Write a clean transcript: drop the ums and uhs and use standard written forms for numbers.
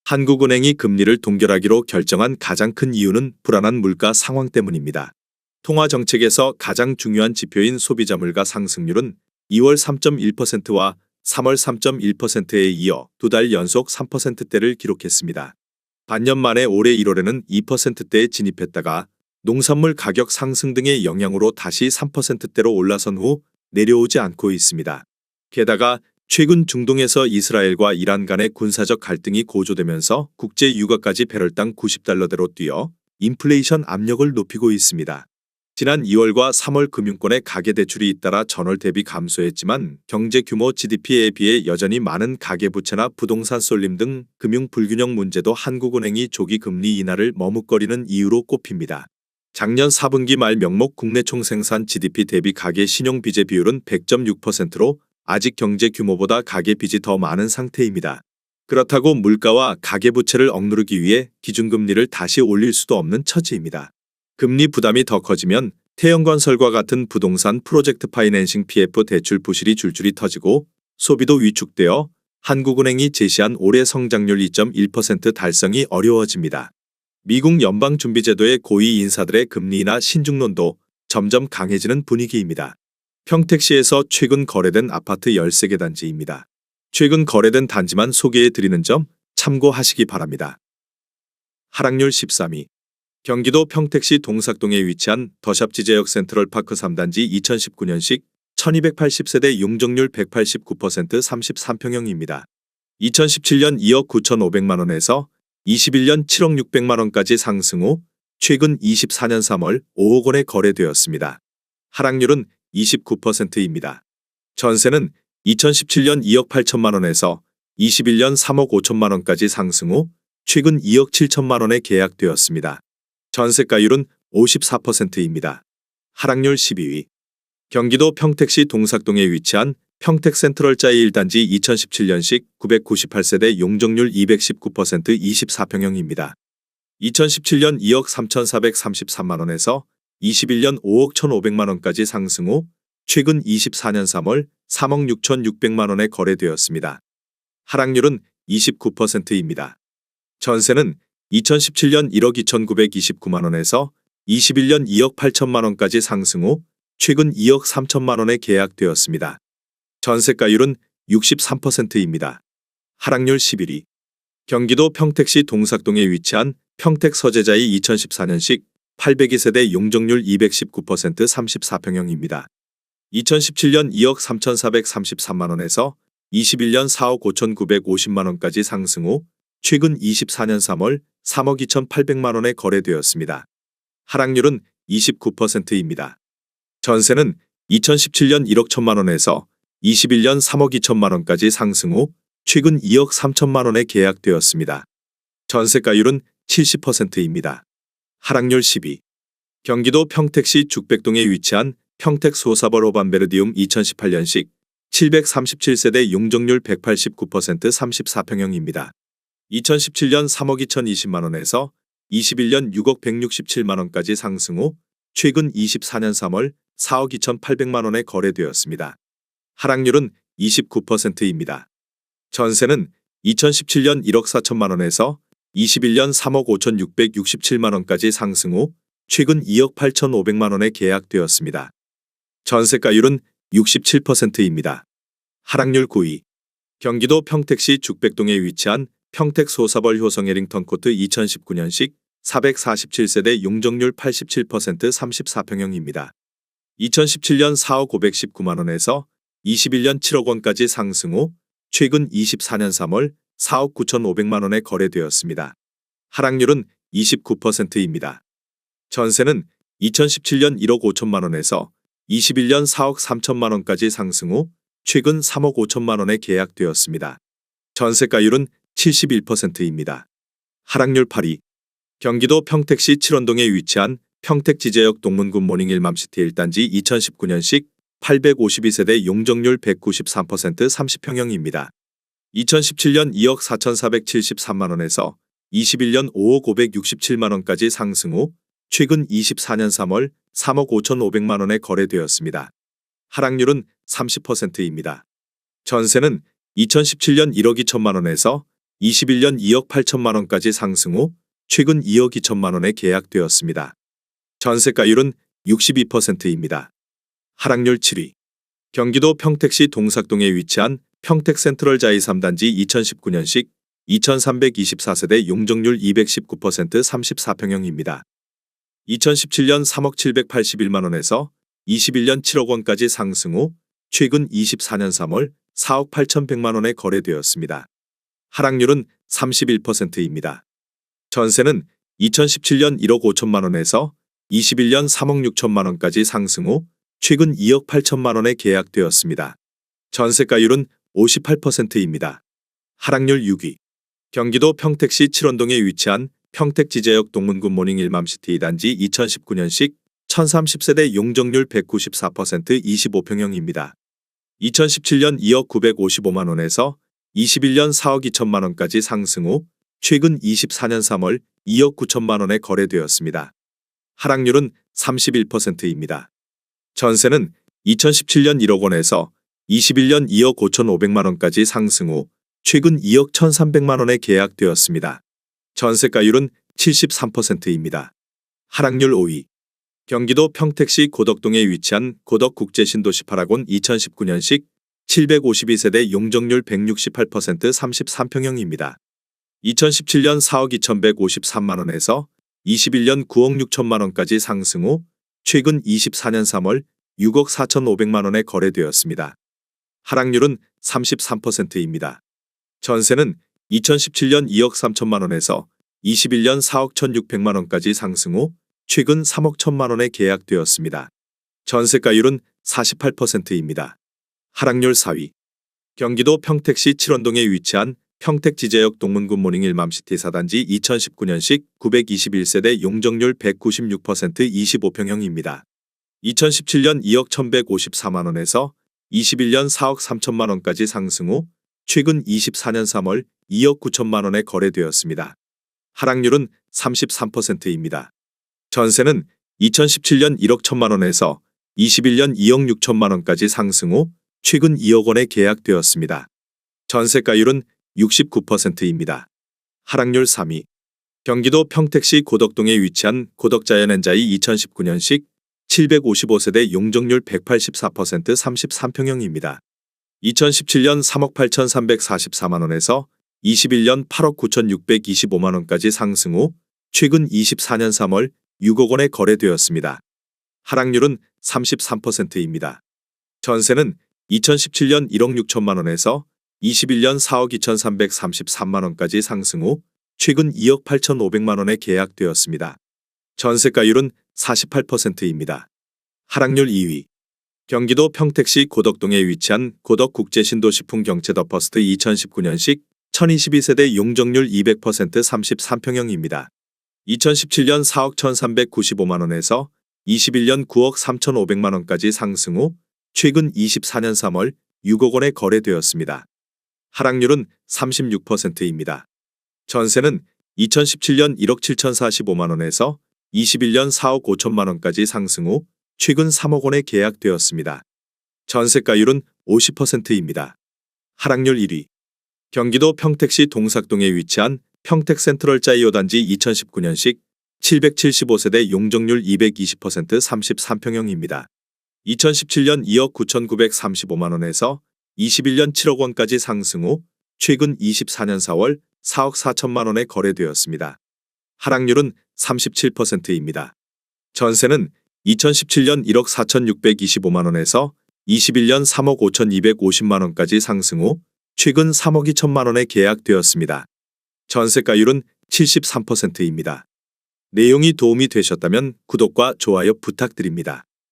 한국은행이 금리를 동결하기로 결정한 가장 큰 이유는 불안한 물가 상황 때문입니다. 통화정책에서 가장 중요한 지표인 소비자 물가 상승률은 2월 3.1%와 3월 3.1%에 이어 두 달 연속 3%대를 기록했습니다. 반년 만에 올해 1월에는 2%대에 진입했다가 농산물 가격 상승 등의 영향으로 다시 3%대로 올라선 후 내려오지 않고 있습니다. 게다가 최근 중동에서 이스라엘과 이란 간의 군사적 갈등이 고조되면서 국제 유가까지 배럴당 90달러대로 뛰어 인플레이션 압력을 높이고 있습니다. 지난 2월과 3월 금융권의 가계대출이 잇따라 전월 대비 감소했지만 경제 규모 GDP에 비해 여전히 많은 가계부채나 부동산 쏠림 등 금융 불균형 문제도 한국은행이 조기 금리 인하를 머뭇거리는 이유로 꼽힙니다. 작년 4분기 말 명목 국내 총생산 GDP 대비 가계 신용비제 비율은 100.6%로 아직 경제 규모보다 가계빚이 더 많은 상태입니다. 그렇다고 물가와 가계부채를 억누르기 위해 기준금리를 다시 올릴 수도 없는 처지입니다. 금리 부담이 더 커지면 태영건설과 같은 부동산 프로젝트 파이낸싱 PF 대출 부실이 줄줄이 터지고 소비도 위축되어 한국은행이 제시한 올해 성장률 2.1% 달성이 어려워집니다. 미국 연방준비제도의 고위 인사들의 금리 인하 신중론도 점점 강해지는 분위기입니다. 평택시에서 최근 거래된 아파트 13개 단지입니다. 최근 거래된 단지만 소개해 드리는 점 참고하시기 바랍니다. 하락률 13위. 경기도 평택시 동삭동에 위치한 더샵 지제역 센트럴파크 3단지 2019년식 1280세대 용적률 189% 33평형입니다. 2017년 2억 9,500만원에서 21년 7억 600만원까지 상승 후 최근 24년 3월 5억 원에 거래되었습니다. 하락률은 29%입니다. 전세는 2017년 2억 8천만원에서 21년 3억 5천만원까지 상승 후 최근 2억 7천만원에 계약되었습니다. 전세가율은 54%입니다. 하락률 12위. 경기도 평택시 동삭동에 위치한 평택센트럴자이 1단지 2017년식 998세대 용적률 219% 24평형입니다. 2017년 2억 3,433만원에서 21년 5억 1,500만원까지 상승 후 최근 24년 3월 3억 6,600만원에 거래되었습니다. 하락률은 29%입니다. 전세는 2017년 1억 2,929만원에서 21년 2억 8천만원까지 상승 후 최근 2억 3천만원에 계약되었습니다. 전세가율은 63%입니다. 하락률 11위. 경기도 평택시 동삭동에 위치한 평택서재자이 2014년식 802세대 용적률 219% 34평형입니다. 2017년 2억 3,433만원에서 21년 4억 5,950만원까지 상승 후 최근 24년 3월 3억 2,800만원에 거래되었습니다. 하락률은 29%입니다. 전세는 2017년 1억 1천만원에서 21년 3억 2천만원까지 상승 후 최근 2억 3천만원에 계약되었습니다. 전세가율은 70%입니다. 하락률 10위. 경기도 평택시 죽백동에 위치한 평택소사벌 오반베르디움 2018년식 737세대 용적률 189% 34평형입니다. 2017년 3억 2,020만원에서 21년 6억 167만원까지 상승 후 최근 24년 3월 4억 2,800만원에 거래되었습니다. 하락률은 29%입니다. 전세는 2017년 1억 4천만원에서 21년 3억 5,667만원까지 상승 후 최근 2억 8,500만원에 계약되었습니다. 전세가율은 67%입니다. 하락률 9위. 경기도 평택시 죽백동에 위치한 평택소사벌 효성 해링턴코트 2019년식 447세대 용적률 87% 34평형입니다. 2017년 4억 519만원에서 21년 7억 원까지 상승 후 최근 24년 3월 4억 9,500만원에 거래되었습니다. 하락률은 29%입니다. 전세는 2017년 1억 5천만원에서 21년 4억 3천만원까지 상승 후 최근 3억 5천만원에 계약되었습니다. 전세가율은 71%입니다. 하락률 8위. 경기도 평택시 칠원동에 위치한 평택지제역 동문군 모닝 일맘시티 1단지 2019년식 852세대 용적률 193% 30평형입니다. 2017년 2억 4,473만원에서 21년 5억 567만원까지 상승 후 최근 24년 3월 3억 5,500만원에 거래되었습니다. 하락률은 30%입니다. 전세는 2017년 1억 2천만원에서 21년 2억 8천만 원까지 상승 후 최근 2억 2천만 원에 계약되었습니다. 전세가율은 62%입니다. 하락률 7위. 경기도 평택시 동삭동에 위치한 평택센트럴자이 3단지 2019년식 2324세대 용적률 219% 34평형입니다. 2017년 3억 781만 원에서 21년 7억 원까지 상승 후 최근 24년 3월 4억 8,100만 원에 거래되었습니다. 하락률은 31%입니다. 전세는 2017년 1억 5천만 원에서 21년 3억 6천만 원까지 상승 후 최근 2억 8천만 원에 계약되었습니다. 전세가율은 58%입니다. 하락률 6위. 경기도 평택시 칠원동에 위치한 평택지제역 동문구 모닝 일맘시티 2단지 2019년식 1030세대 용적률 194% 25평형입니다. 2017년 2억 955만 원에서 21년 4억 2천만 원까지 상승 후 최근 24년 3월 2억 9천만 원에 거래되었습니다. 하락률은 31%입니다. 전세는 2017년 1억 원에서 21년 2억 5,500만 원까지 상승 후 최근 2억 1,300만 원에 계약되었습니다. 전세가율은 73%입니다. 하락률 5위. 경기도 평택시 고덕동에 위치한 고덕국제신도시 파라곤 2019년식 752세대 용적률 168% 33평형입니다. 2017년 4억 2,153만 원에서 21년 9억 6천만 원까지 상승 후 최근 24년 3월 6억 4,500만 원에 거래되었습니다. 하락률은 33%입니다. 전세는 2017년 2억 3천만 원에서 21년 4억 1,600만 원까지 상승 후 최근 3억 1천만 원에 계약되었습니다. 전세가율은 48%입니다. 하락률 4위. 경기도 평택시 칠원동에 위치한 평택지제역 동문구 모닝 일맘시티 4단지 2019년식 921세대 용적률 196% 25평형입니다. 2017년 2억 1,154만 원에서 21년 4억 3천만 원까지 상승 후 최근 24년 3월 2억 9천만 원에 거래되었습니다. 하락률은 33%입니다. 전세는 2017년 1억 1천만 원에서 21년 2억 6천만 원까지 상승 후 최근 2억 원에 계약되었습니다. 전세가율은 69%입니다. 하락률 3위. 경기도 평택시 고덕동에 위치한 고덕자연엔자이 2019년식 755세대 용적률 184% 33평형입니다. 2017년 3억 8,344만 원에서 21년 8억 9,625만 원까지 상승 후 최근 24년 3월 6억 원에 거래되었습니다. 하락률은 33%입니다. 전세는 2017년 1억 6천만 원에서 21년 4억 2,333만 원까지 상승 후 최근 2억 8,500만 원에 계약되었습니다. 전세가율은 48%입니다. 하락률 2위. 경기도 평택시 고덕동에 위치한 고덕국제신도시풍 경채더퍼스트 2019년식 1022세대 용적률 200% 33평형입니다. 2017년 4억 1,395만 원에서 21년 9억 3,500만 원까지 상승 후 최근 24년 3월 6억 원에 거래되었습니다. 하락률은 36%입니다. 전세는 2017년 1억 7,045만 원에서 21년 4억 5천만 원까지 상승 후 최근 3억 원에 계약되었습니다. 전세가율은 50%입니다. 하락률 1위. 경기도 평택시 동삭동에 위치한 평택센트럴자이 5단지 2019년식 775세대 용적률 220% 33평형입니다. 2017년 2억 9,935만 원에서 21년 7억 원까지 상승 후 최근 24년 4월 4억 4천만 원에 거래되었습니다. 하락률은 37%입니다. 전세는 2017년 1억 4,625만 원에서 21년 3억 5,250만 원까지 상승 후 최근 3억 2천만 원에 계약되었습니다. 전세가율은 73%입니다. 내용이 도움이 되셨다면 구독과 좋아요 부탁드립니다.